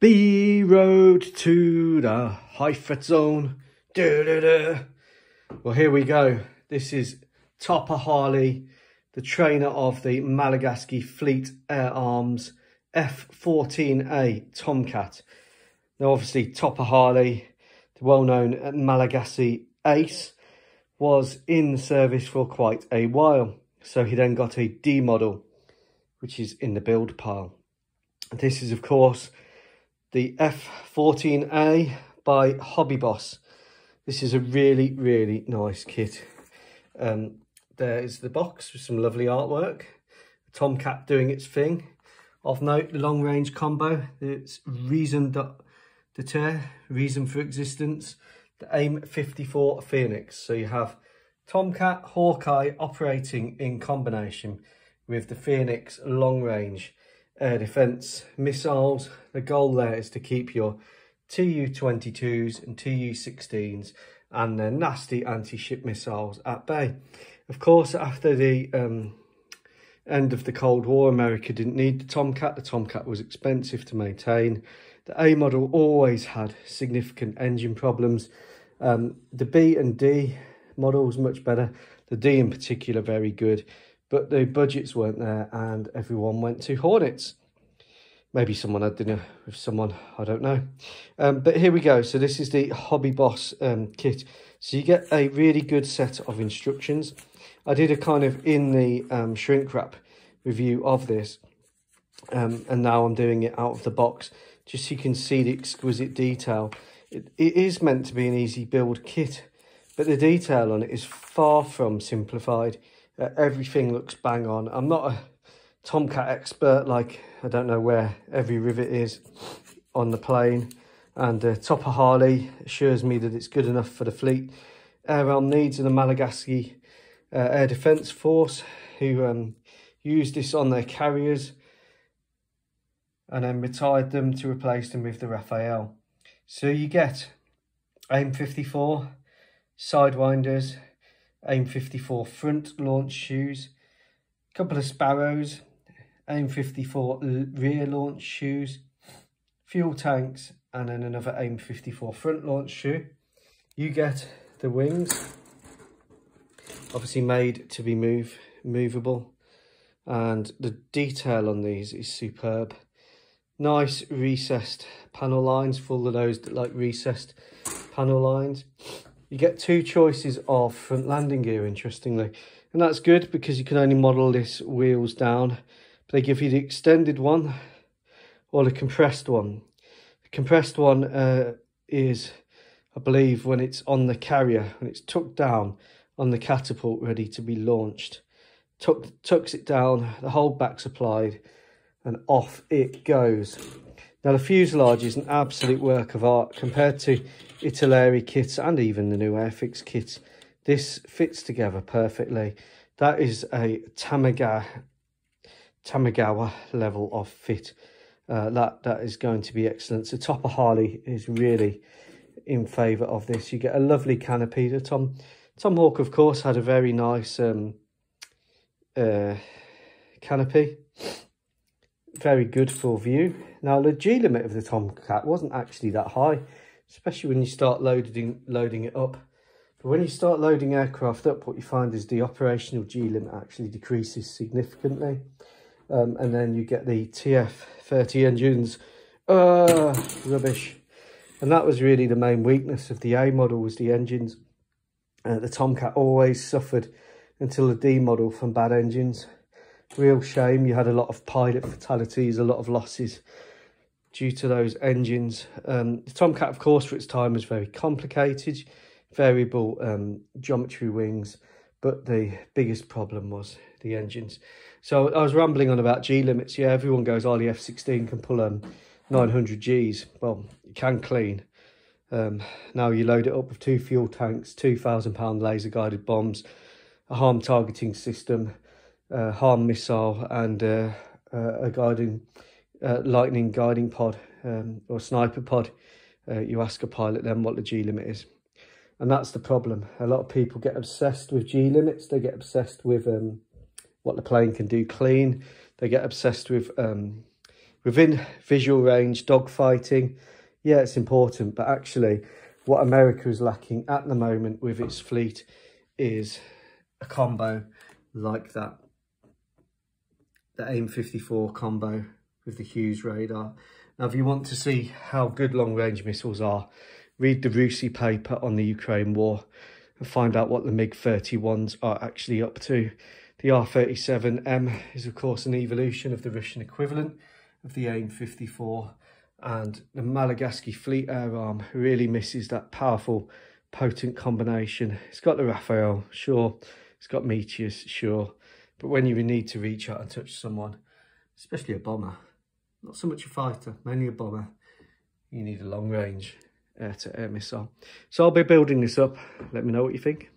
B road to the high threat zone. Well, here we go. This is Topper Harley, the trainer of the Malagasy Fleet Air Arms F-14A Tomcat. Now, obviously, Topper Harley, the well-known Malagasy ace, was in the service for quite a while. So he then got a D model, which is in the build pile. This is, of course, the F-14A by Hobbyboss. This is a really, really nice kit. There is the box with some lovely artwork. The Tomcat doing its thing. Of note, the long range combo. It's reason d'etre, reason for existence. The AIM-54 Phoenix. So you have Tomcat, Hawkeye operating in combination with the Phoenix long range air defence missiles. The goal there is to keep your Tu-22s and Tu-16s and their nasty anti-ship missiles at bay. Of course, after the end of the Cold War, America didn't need the Tomcat. The Tomcat was expensive to maintain. The A model always had significant engine problems. The B and D models much better. The D in particular very good. But the budgets weren't there and everyone went to Hornets. Maybe someone had dinner with someone, I don't know. But here we go. So this is the Hobbyboss kit. So you get a really good set of instructions. I did a kind of in the shrink wrap review of this. And now I'm doing it out of the box, just so you can see the exquisite detail. It is meant to be an easy build kit, but the detail on it is far from simplified. Everything looks bang on. I'm not a Tomcat expert, like I don't know where every rivet is on the plane, and Topper Harley assures me that it's good enough for the fleet air arm needs of the Malagasy Air Defence Force, who used this on their carriers and then retired them to replace them with the Raphael. So you get AIM-54 sidewinders, AIM-54 front launch shoes, a couple of Sparrows, AIM-54 rear launch shoes, fuel tanks, and then another AIM-54 front launch shoe. You get the wings, obviously made to be movable, and the detail on these is superb. Nice recessed panel lines, full of those that like recessed panel lines. You get two choices of front landing gear, interestingly, and that's good because you can only model this wheels down. But they give you the extended one or the compressed one. The compressed one is, I believe, when it's on the carrier, when it's tucked down on the catapult ready to be launched. Tucks it down, the whole back's applied, and off it goes. Now, the fuselage is an absolute work of art compared to Italeri kits and even the new Airfix kits. This fits together perfectly. That is a Tamagawa level of fit. That is going to be excellent. So Topper Harley is really in favour of this. You get a lovely canopy. The Tomhawk, of course, had a very nice canopy. Very good for view. Now, the G limit of the Tomcat wasn't actually that high, especially when you start loading it up. But when you start loading aircraft up, what you find is the operational G limit actually decreases significantly. And then you get the TF30 engines. Rubbish. And that was really the main weakness of the A model, was the engines. The Tomcat always suffered until the D model from bad engines. Real shame. You had a lot of pilot fatalities, a lot of losses due to those engines. The Tomcat, of course, for its time was very complicated, variable geometry wings, but the biggest problem was the engines. So I was rambling on about G limits. Yeah, everyone goes, oh, the F-16 can pull 900 Gs. Well, you can clean. Now you load it up with 2 fuel tanks, 2,000-pound laser guided bombs, a harm targeting system, harm missile, and a guiding lightning guiding pod or sniper pod. You ask a pilot then what the G limit is, and that's the problem. A lot of people get obsessed with G limits. They get obsessed with what the plane can do clean. They get obsessed with within visual range, dogfighting, yeah, it's important. But actually, what America is lacking at the moment with its fleet is a combo like that. The AIM-54 combo with the Hughes radar. Now, if you want to see how good long-range missiles are, read the Rusi paper on the Ukraine war and find out what the MiG-31s are actually up to. The R-37M is, of course, an evolution of the Russian equivalent of the AIM-54, and the Malagasy fleet air arm really misses that powerful, potent combination. It's got the Raphael, sure. It's got Meteors, sure. But when you need to reach out and touch someone, especially a bomber, not so much a fighter, mainly a bomber, you need a long-range air-to-air missile. So I'll be building this up. Let me know what you think.